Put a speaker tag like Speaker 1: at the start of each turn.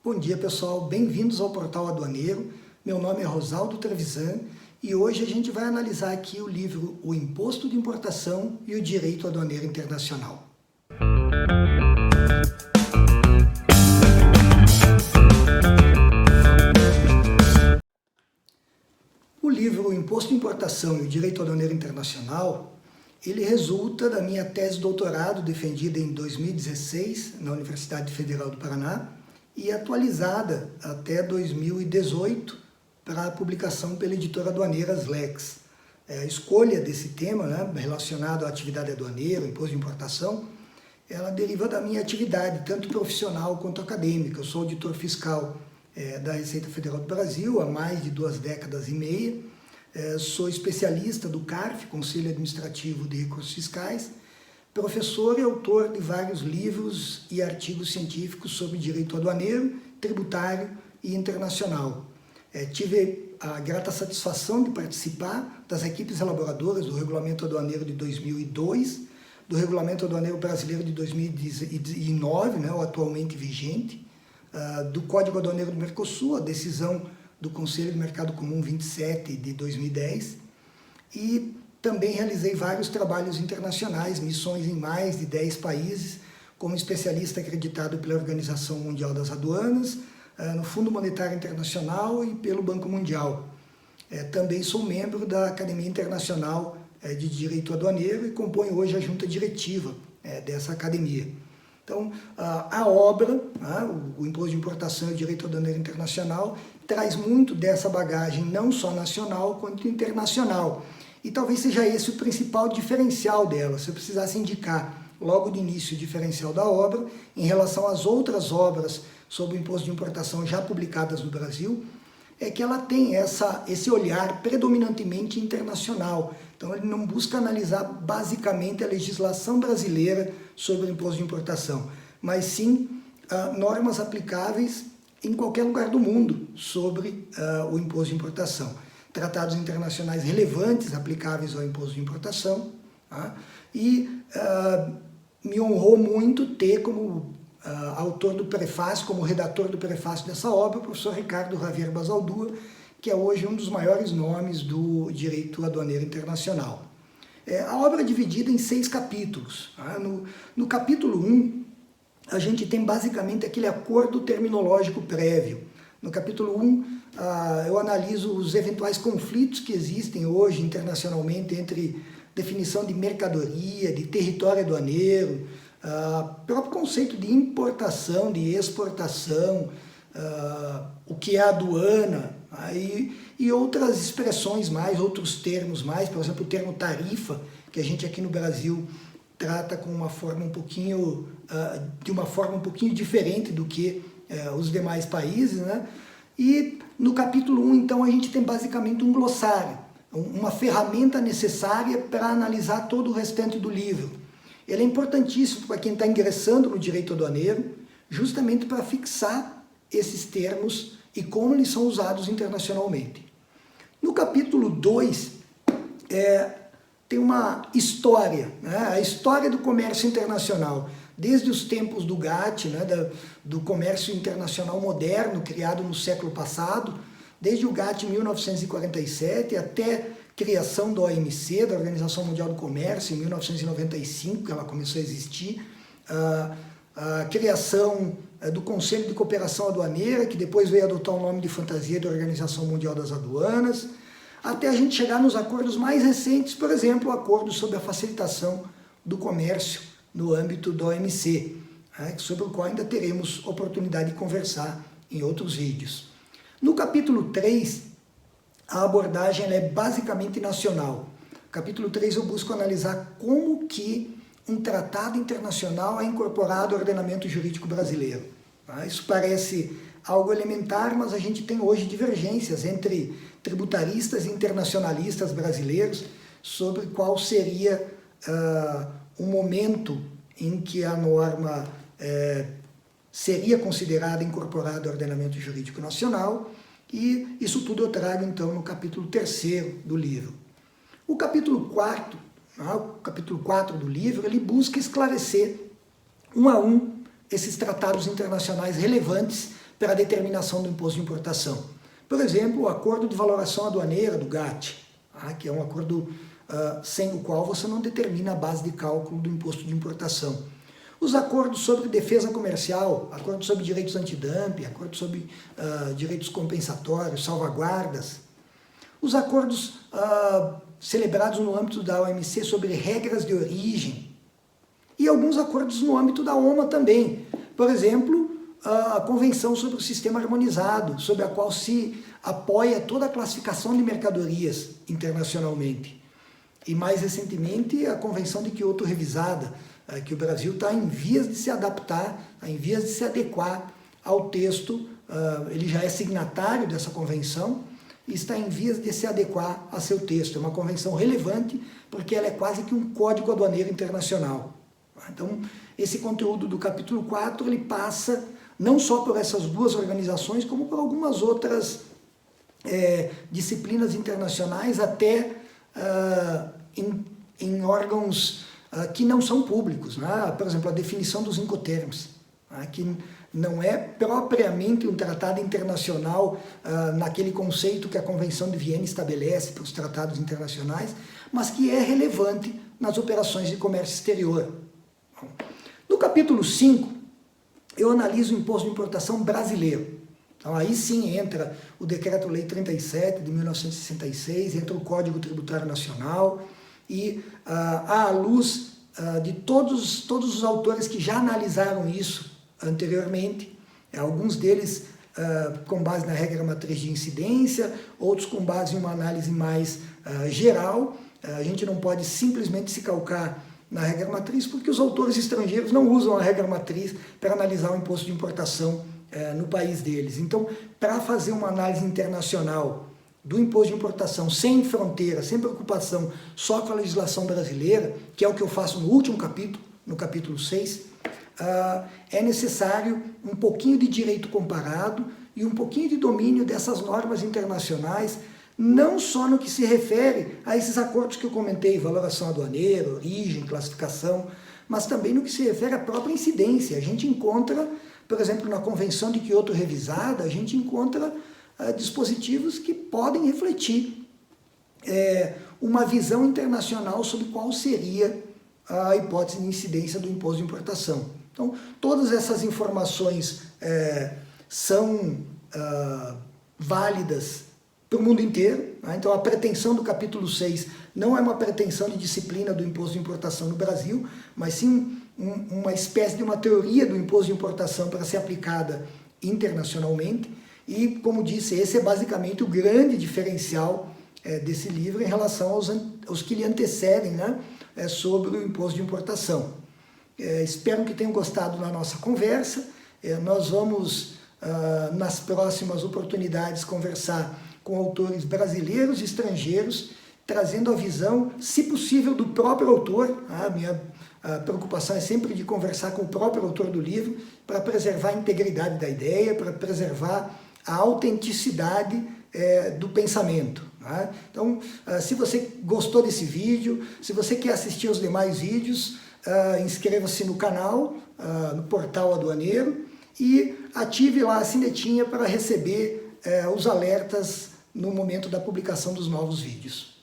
Speaker 1: Bom dia, pessoal, bem-vindos ao Portal Aduaneiro. Meu nome é Rosaldo Trevisan e hoje a gente vai analisar aqui o livro O Imposto de Importação e o Direito Aduaneiro Internacional. O livro O Imposto de Importação e o Direito Aduaneiro Internacional, ele resulta da minha tese de doutorado defendida em 2016 na Universidade Federal do Paraná e atualizada até 2018 para a publicação pela editora Aduaneiras Lex. A escolha desse tema, relacionado à atividade aduaneira, imposto de importação, ela deriva da minha atividade, tanto profissional quanto acadêmica. Eu sou auditor fiscal da Receita Federal do Brasil há mais de 2 décadas e meia. Sou especialista do CARF, Conselho Administrativo de Recursos Fiscais, professor e autor de vários livros e artigos científicos sobre direito aduaneiro, tributário e internacional. Tive a grata satisfação de participar das equipes elaboradoras do Regulamento Aduaneiro de 2002, do Regulamento Aduaneiro Brasileiro de 2009, o atualmente vigente, do Código Aduaneiro do Mercosul, a decisão do Conselho do Mercado Comum 27 de 2010, e também realizei vários trabalhos internacionais, missões em mais de 10 países, como especialista acreditado pela Organização Mundial das Aduanas, no Fundo Monetário Internacional e pelo Banco Mundial. Também sou membro da Academia Internacional de Direito Aduaneiro e componho hoje a junta diretiva dessa academia. Então, a obra, o Imposto de Importação e o Direito Aduaneiro Internacional, traz muito dessa bagagem, não só nacional, quanto internacional. E talvez seja esse o principal diferencial dela. Se eu precisasse indicar logo de início o diferencial da obra, em relação às outras obras sobre o imposto de importação já publicadas no Brasil, é que ela tem esse olhar predominantemente internacional. Então ele não busca analisar basicamente a legislação brasileira sobre o imposto de importação, mas sim normas aplicáveis em qualquer lugar do mundo sobre o imposto de importação. Tratados internacionais relevantes aplicáveis ao imposto de importação, e me honrou muito ter como autor do prefácio, como redator do prefácio dessa obra, o professor Ricardo Javier Basaldúa, que é hoje um dos maiores nomes do direito aduaneiro internacional. A obra é dividida em 6 capítulos. No capítulo 1, a gente tem basicamente aquele acordo terminológico prévio. No capítulo 1, eu analiso os eventuais conflitos que existem hoje internacionalmente entre definição de mercadoria, de território aduaneiro, próprio conceito de importação, de exportação, o que é aduana, e outras expressões mais, outros termos mais, por exemplo, o termo tarifa, que a gente aqui no Brasil trata com uma forma de uma forma um pouquinho diferente do que os demais países, E no capítulo 1, então, a gente tem basicamente um glossário, uma ferramenta necessária para analisar todo o restante do livro. Ele é importantíssimo para quem está ingressando no direito aduaneiro, justamente para fixar esses termos e como eles são usados internacionalmente. No capítulo 2, tem uma história, a história do comércio internacional, desde os tempos do GATT, do comércio internacional moderno, criado no século passado, desde o GATT em 1947 até a criação da OMC, da Organização Mundial do Comércio, em 1995, que ela começou a existir, a criação do Conselho de Cooperação Aduaneira, que depois veio adotar o nome de fantasia da Organização Mundial das Aduanas, até a gente chegar nos acordos mais recentes, por exemplo, o acordo sobre a facilitação do comércio no âmbito da OMC, sobre o qual ainda teremos oportunidade de conversar em outros vídeos. No capítulo 3, a abordagem é basicamente nacional. No capítulo 3 eu busco analisar como que um tratado internacional é incorporado ao ordenamento jurídico brasileiro. Isso parece algo elementar, mas a gente tem hoje divergências entre tributaristas e internacionalistas brasileiros sobre qual seria o momento em que a norma seria considerada incorporada ao ordenamento jurídico nacional, e isso tudo eu trago então no capítulo 3º do livro. O capítulo 4 do livro, ele busca esclarecer um a um esses tratados internacionais relevantes para a determinação do imposto de importação. Por exemplo, o Acordo de Valoração Aduaneira do GATT, que é um acordo sem o qual você não determina a base de cálculo do imposto de importação. Os acordos sobre defesa comercial, acordos sobre direitos antidumping, acordos sobre direitos compensatórios, salvaguardas. Os acordos celebrados no âmbito da OMC sobre regras de origem. E alguns acordos no âmbito da OMA também. Por exemplo, a Convenção sobre o Sistema Harmonizado, sobre a qual se apoia toda a classificação de mercadorias internacionalmente. E mais recentemente, a Convenção de Kyoto revisada, que o Brasil está em vias de se adaptar, em vias de se adequar ao texto. Ele já é signatário dessa convenção e está em vias de se adequar a seu texto. É uma convenção relevante porque ela é quase que um código aduaneiro internacional. Então, esse conteúdo do capítulo 4, ele passa não só por essas duas organizações, como por algumas outras disciplinas internacionais, até em órgãos que não são públicos, né? Por exemplo, a definição dos Incoterms, que não é propriamente um tratado internacional naquele conceito que a Convenção de Viena estabelece para os tratados internacionais, mas que é relevante nas operações de comércio exterior. No capítulo 5, eu analiso o imposto de importação brasileiro. Então aí sim entra o Decreto-Lei 37 de 1966, entra o Código Tributário Nacional, e à luz de todos os autores que já analisaram isso anteriormente, alguns deles com base na regra matriz de incidência, outros com base em uma análise mais geral. A gente não pode simplesmente se calcar na regra matriz, porque os autores estrangeiros não usam a regra matriz para analisar o imposto de importação no país deles. Então, para fazer uma análise internacional do imposto de importação sem fronteira, sem preocupação só com a legislação brasileira, que é o que eu faço no último capítulo, no capítulo 6, é necessário um pouquinho de direito comparado e um pouquinho de domínio dessas normas internacionais, não só no que se refere a esses acordos que eu comentei, valoração aduaneira, origem, classificação, mas também no que se refere à própria incidência. A gente encontra, por exemplo, na Convenção de Kyoto revisada, a gente encontra dispositivos que podem refletir uma visão internacional sobre qual seria a hipótese de incidência do imposto de importação. Então, todas essas informações são válidas para o mundo inteiro, né? Então, a pretensão do capítulo 6 não é uma pretensão de disciplina do imposto de importação no Brasil, mas sim uma espécie de uma teoria do imposto de importação para ser aplicada internacionalmente. E, como disse, esse é basicamente o grande diferencial desse livro em relação aos que lhe antecedem, né, sobre o imposto de importação. Espero que tenham gostado da nossa conversa. Nós vamos, nas próximas oportunidades, conversar com autores brasileiros e estrangeiros, trazendo a visão, se possível, do próprio autor. A minha preocupação é sempre de conversar com o próprio autor do livro, para preservar a integridade da ideia, para preservar a autenticidade do pensamento. Né? Então, se você gostou desse vídeo, se você quer assistir aos demais vídeos, inscreva-se no canal, no Portal Aduaneiro, e ative lá a sinetinha para receber os alertas no momento da publicação dos novos vídeos.